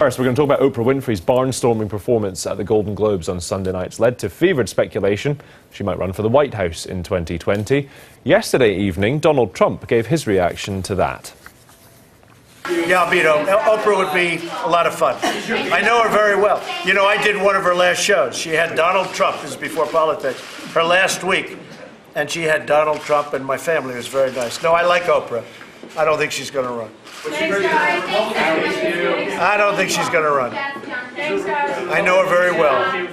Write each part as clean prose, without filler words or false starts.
first, we're going to talk about Oprah Winfrey's barnstorming performance at the Golden Globes on Sunday night. It's led to fevered speculation she might run for the White House in 2020. Yesterday evening, Donald Trump gave his reaction to that. Yeah, I'll beat Oprah would be a lot of fun. I know her very well. You know, I did one of her last shows. She had Donald Trump, this is before politics, her last week. And she had Donald Trump, and my family was very nice. No, I like Oprah. I don't think she's going to run. I don't think she's going to run. I know her very well.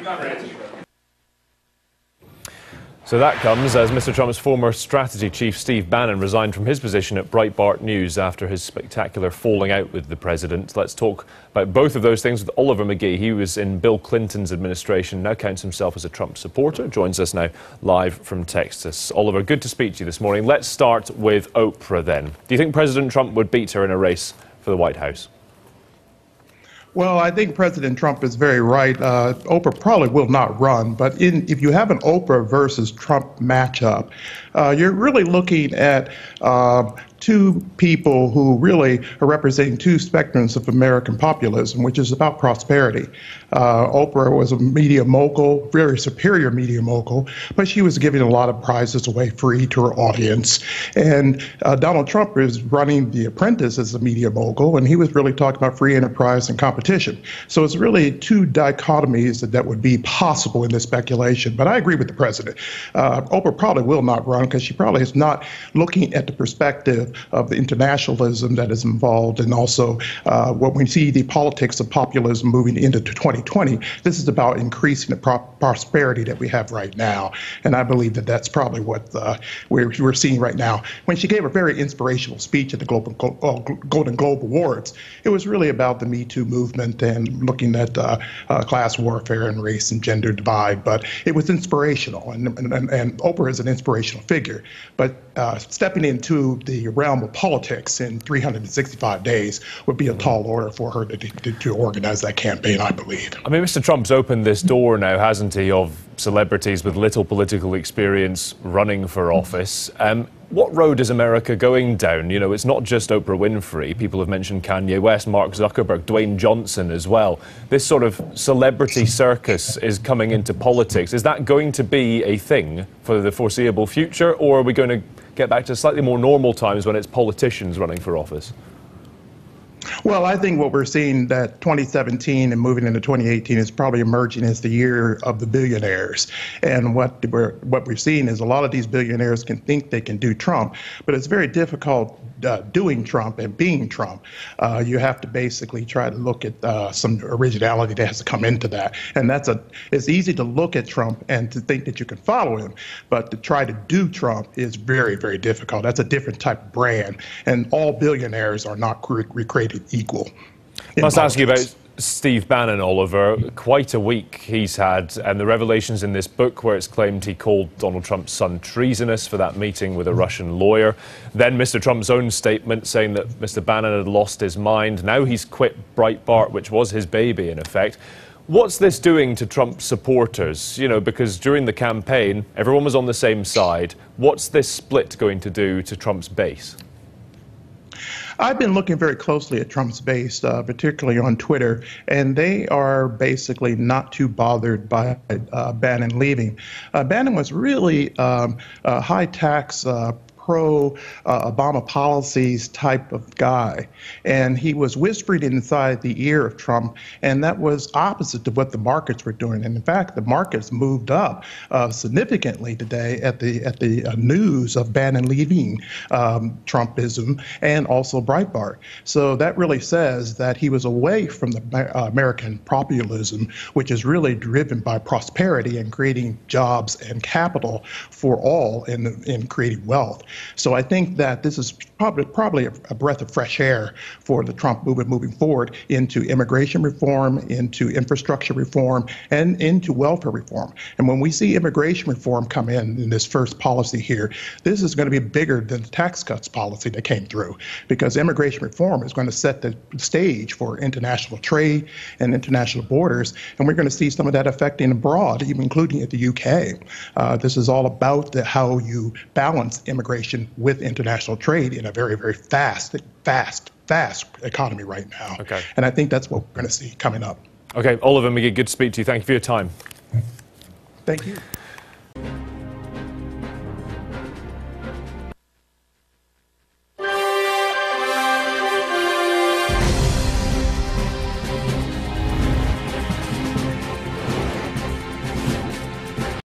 So that comes as Mr. Trump's former strategy chief, Steve Bannon, resigned from his position at Breitbart News after his spectacular falling out with the president. Let's talk about both of those things with Oliver McGee. He was in Bill Clinton's administration, now counts himself as a Trump supporter, joins us now live from Texas. Oliver, good to speak to you this morning. Let's start with Oprah then. Do you think President Trump would beat her in a race for the White House? Well, I think President Trump is very right. Oprah probably will not run, but if you have an Oprah versus Trump matchup, you're really looking at two people who really are representing two spectrums of American populism, which is about prosperity. Oprah was a media mogul, very superior media mogul, but she was giving a lot of prizes away free to her audience. And Donald Trump is running The Apprentice as a media mogul, and he was really talking about free enterprise and competition. So it's really two dichotomies that would be possible in this speculation. But I agree with the president. Oprah probably will not run because she probably is not looking at the perspective of the internationalism that is involved, and also when we see the politics of populism moving into 2020, this is about increasing the prosperity that we have right now. And I believe that that's probably what we're seeing right now. When she gave a very inspirational speech at the Golden Globe Awards, it was really about the Me Too movement and looking at class warfare and race and gender divide. But it was inspirational, and Oprah is an inspirational figure. But stepping into the realm of politics in 365 days would be a tall order for her to organize that campaign, I believe. I mean, Mr. Trump's opened this door now, hasn't he, of celebrities with little political experience running for office. What road is America going down? You know, it's not just Oprah Winfrey. People have mentioned Kanye West, Mark Zuckerberg, Dwayne Johnson as well. This sort of celebrity circus is coming into politics. Is that going to be a thing for the foreseeable future, or are we going to get back to slightly more normal times when it's politicians running for office? Well, I think what we're seeing that 2017 and moving into 2018 is probably emerging as the year of the billionaires. And what we're seeing is a lot of these billionaires can think they can do Trump, but it's very difficult doing Trump and being Trump. You have to basically try to look at some originality that has to come into that. And it's easy to look at Trump and to think that you can follow him, but to try to do Trump is very, very difficult. That's a different type of brand, and all billionaires are not created equal. I must ask you about Steve Bannon, Oliver. Quite a week he's had, and the revelations in this book where it's claimed he called Donald Trump's son treasonous for that meeting with a Russian lawyer. Then Mr. Trump's own statement saying that Mr. Bannon had lost his mind. Now he's quit Breitbart, which was his baby in effect. What's this doing to Trump supporters? You know, because during the campaign, everyone was on the same side. What's this split going to do to Trump's base? I've been looking very closely at Trump's base, particularly on Twitter, and they are basically not too bothered by Bannon leaving. Bannon was really a high-tax, pro-Obama policies type of guy. And he was whispering inside the ear of Trump, and that was opposite of what the markets were doing. And in fact, the markets moved up significantly today at the news of Bannon leaving Trumpism and also Breitbart. So that really says that he was away from the American populism, which is really driven by prosperity and creating jobs and capital for all in creating wealth. So I think that this is probably a breath of fresh air for the Trump movement moving forward into immigration reform, into infrastructure reform, and into welfare reform. And when we see immigration reform come in this first policy here, this is going to be bigger than the tax cuts policy that came through, because immigration reform is going to set the stage for international trade and international borders. And we're going to see some of that affecting abroad, even including at the UK. This is all about how you balance immigration with international trade in a very, very fast fast economy right now. Okay. And I think that's what we're going to see coming up. Okay, Oliver McGee, good to speak to you. Thank you for your time. Thank you.